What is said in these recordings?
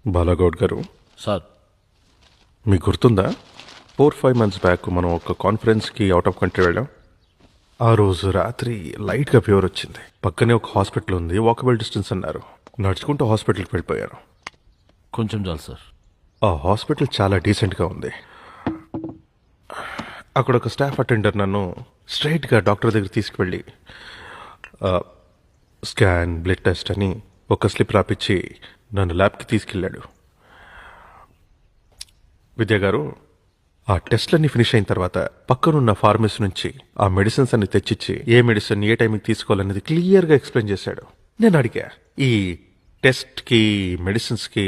బాలాగౌడ్ గారు, సార్ మీకు గుర్తుందా 4-5 months బ్యాక్ మనం ఒక కాన్ఫరెన్స్కి అవుట్ ఆఫ్ కంట్రీ వెళ్ళాం. ఆ రోజు రాత్రి లైట్గా ఫీవర్ వచ్చింది. పక్కనే ఒక హాస్పిటల్ ఉంది, వాకబుల్ డిస్టెన్స్ అన్నారు. నడుచుకుంటూ హాస్పిటల్కి వెళ్ళిపోయారు. కొంచెం చాలు సార్. ఆ హాస్పిటల్ చాలా డీసెంట్గా ఉంది. అక్కడ ఒక స్టాఫ్ అటెండర్ నన్ను స్ట్రైట్గా డాక్టర్ దగ్గర తీసుకువెళ్ళి స్కాన్, బ్లడ్ టెస్ట్ అని ఒక స్లిప్ రాపిచ్చి నన్ను ల్యాబ్కి తీసుకెళ్ళాడు. విద్యా గారు, ఆ టెస్ట్లన్నీ ఫినిష్ అయిన తర్వాత పక్కనున్న ఫార్మసీ నుంచి ఆ మెడిసిన్స్ అన్ని తెచ్చిచ్చి ఏ మెడిసిన్ ఏ టైంకి తీసుకోవాలనేది క్లియర్గా ఎక్స్ప్లెయిన్ చేశాడు. నేను అడిగా, ఈ టెస్ట్కి, మెడిసిన్స్కి,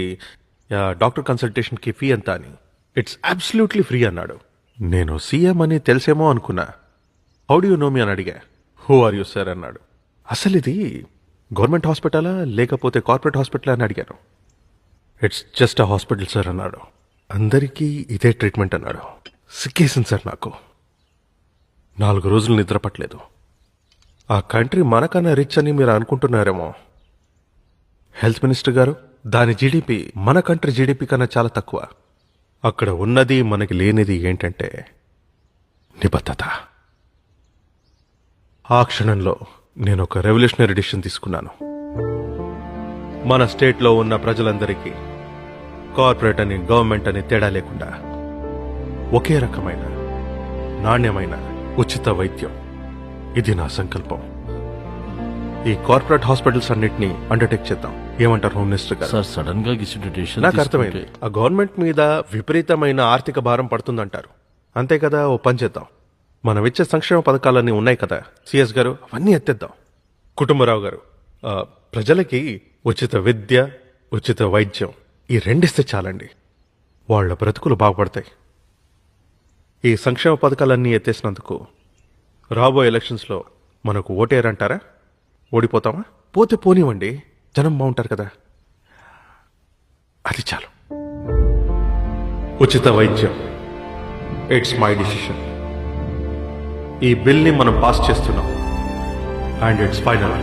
డాక్టర్ కన్సల్టేషన్కి ఫీ ఎంత అని. ఇట్స్ అబ్సల్యూట్లీ ఫ్రీ అన్నాడు. నేను సీఎం అని తెలిసేమో అనుకున్నా. హౌ డు యూ నో మీ అని అడిగా. హూ ఆర్ యూ సార్ అన్నాడు. అసలు ఇది గవర్నమెంట్ హాస్పిటలా లేకపోతే కార్పొరేట్ హాస్పిటలా అని అడిగాను. It's just a hospital sir అన్నాడు. అందరికీ ఇదే ట్రీట్మెంట్ అన్నాడు. సిక్కేసింది సార్ నాకు. 4 రోజులు నిద్రపట్టలేదు. ఆ కంట్రీ మనకన్నా రిచ్ అని మీరు అనుకుంటున్నారేమో. హెల్త్ మినిస్టర్ గారు, దాని జీడిపి మన కంట్రీ జీడిపి కన్నా చాలా తక్కువ. అక్కడ ఉన్నది మనకి లేనిది ఏంటంటే నిబద్ధత. ఆ క్షణంలో నేను ఒక రెవల్యూషనరీ డిసిషన్ తీసుకున్నాను. మన స్టేట్లో ఉన్న ప్రజలందరికీ కార్పొరేట్ అని, గవర్నమెంట్ అని తేడా లేకుండా ఒకే రకమైన నాణ్యమైన ఉచిత వైద్యం. ఇది నా సంకల్పం. ఈ కార్పొరేట్ హాస్పిటల్స్ అన్నిటినీ అండర్టేక్ చేద్దాం. ఏమంటారు హోమ్ మినిస్టర్ గారు? సార్ సడన్ గా డిసిషన్ నాకు అర్థమైంది. ఆ గవర్నమెంట్ మీద విపరీతమైన ఆర్థిక భారం పడుతుందంటారు. అంతే కదా, ఓ పని చేద్దాం. మనం ఇచ్చే సంక్షేమ పథకాలన్నీ ఉన్నాయి కదా సిఎస్ గారు, అవన్నీ ఎత్తేద్దాం. కుటుంబరావు గారు, ప్రజలకి ఉచిత విద్య, ఉచిత వైద్యం, ఈ రెండిస్తే చాలండి. వాళ్ళ బ్రతుకులు బాగుపడతాయి. ఈ సంక్షేమ పథకాలన్నీ ఎత్తేసినందుకు రాబోయే ఎలక్షన్స్లో మనకు ఓటేరంటారా? ఓడిపోతామా? పోతే పోనివ్వండి, జనం బాగుంటారు కదా. అది చాలు. ఉచిత వైద్యం, ఇట్స్ మై డిసిషన్. ఈ బిల్ని మనం పాస్ చేస్తున్నాం అండ్ ఇట్స్ ఫైనల్.